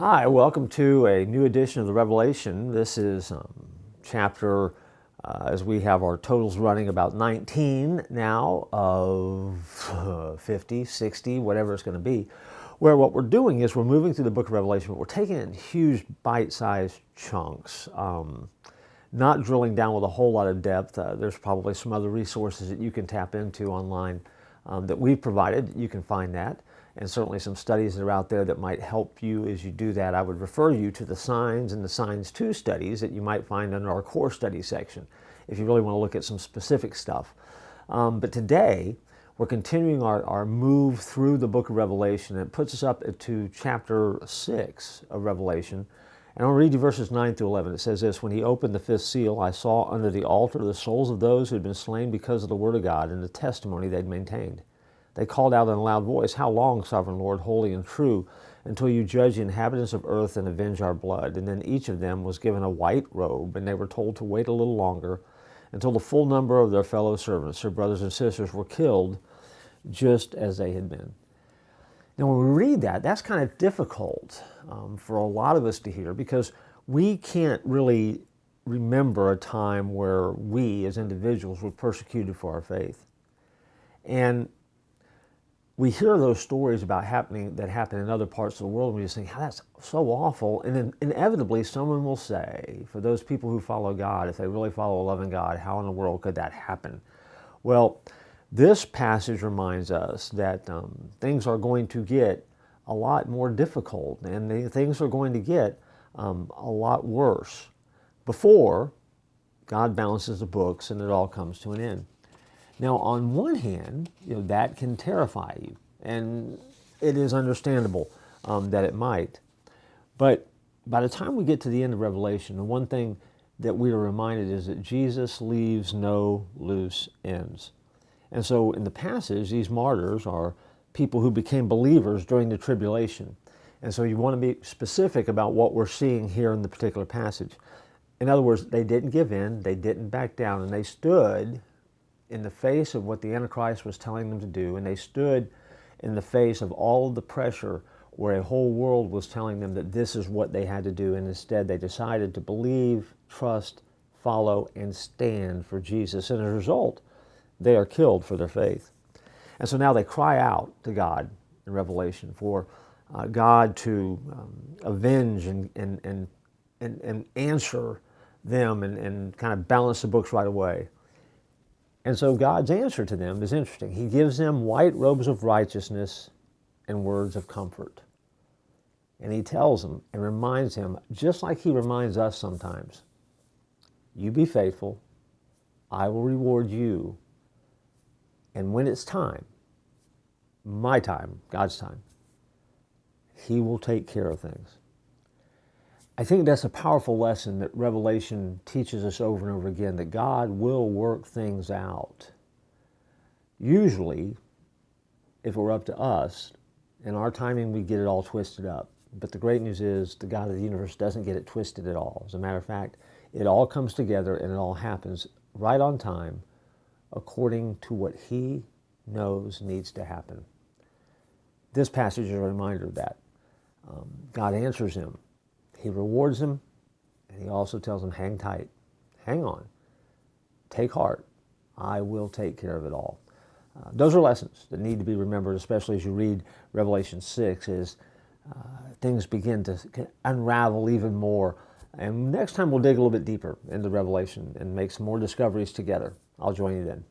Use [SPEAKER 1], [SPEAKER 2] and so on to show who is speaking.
[SPEAKER 1] Hi, welcome to a new edition of the Revelation. This is chapter, as we have our totals running, about 19 now of 50, 60, whatever it's going to be, where what we're doing is we're moving through the book of Revelation, but we're taking it in huge bite-sized chunks, not drilling down with a whole lot of depth. There's probably some other resources that you can tap into online that we've provided. You can find that. And certainly some studies that are out there that might help you as you do that. I would refer you to the Signs and the Signs 2 studies that you might find under our core study section if you really want to look at some specific stuff. But today, we're continuing our move through the book of Revelation. It puts us up to chapter 6 of Revelation. And I'll read you verses 9 through 11. It says this: "When he opened the fifth seal, I saw under the altar the souls of those who had been slain because of the word of God and the testimony they'd maintained. They called out in a loud voice, 'How long, sovereign Lord, holy and true, until you judge the inhabitants of earth and avenge our blood?' And then each of them was given a white robe, and they were told to wait a little longer until the full number of their fellow servants, their brothers and sisters, were killed just as they had been." Now, when we read that, that's kind of difficult for a lot of us to hear, because we can't really remember a time where we as individuals were persecuted for our faith. And we hear those stories about that happen in other parts of the world, and we just think, "Oh, that's so awful." And then inevitably someone will say, for those people who follow God, if they really follow a loving God, how in the world could that happen? Well, this passage reminds us that things are going to get a lot more difficult, and things are going to get a lot worse before God balances the books and it all comes to an end. Now, on one hand, that can terrify you, and it is understandable that it might. But by the time we get to the end of Revelation, the one thing that we are reminded is that Jesus leaves no loose ends. And so in the passage, these martyrs are people who became believers during the tribulation. And so you want to be specific about what we're seeing here in the particular passage. In other words, they didn't give in, they didn't back down, and they stood in the face of what the Antichrist was telling them to do, and they stood in the face of all of the pressure where a whole world was telling them that this is what they had to do, and instead they decided to believe, trust, follow, and stand for Jesus. And as a result, they are killed for their faith. And so now they cry out to God in Revelation for God to avenge and answer them and kind of balance the books right away. And so God's answer to them is interesting. He gives them white robes of righteousness and words of comfort. And he tells them and reminds him, just like he reminds us sometimes, "You be faithful, I will reward you, and when it's time, my time, God's time, he will take care of things." I think that's a powerful lesson that Revelation teaches us over and over again, that God will work things out. Usually, if it were up to us, in our timing, we get it all twisted up. But the great news is the God of the universe doesn't get it twisted at all. As a matter of fact, it all comes together and it all happens right on time according to what he knows needs to happen. This passage is a reminder of that. God answers him. He rewards him, and he also tells him, hang tight, hang on, take heart, I will take care of it all. Those are lessons that need to be remembered, especially as you read Revelation 6, as things begin to unravel even more. And next time we'll dig a little bit deeper into Revelation and make some more discoveries together. I'll join you then.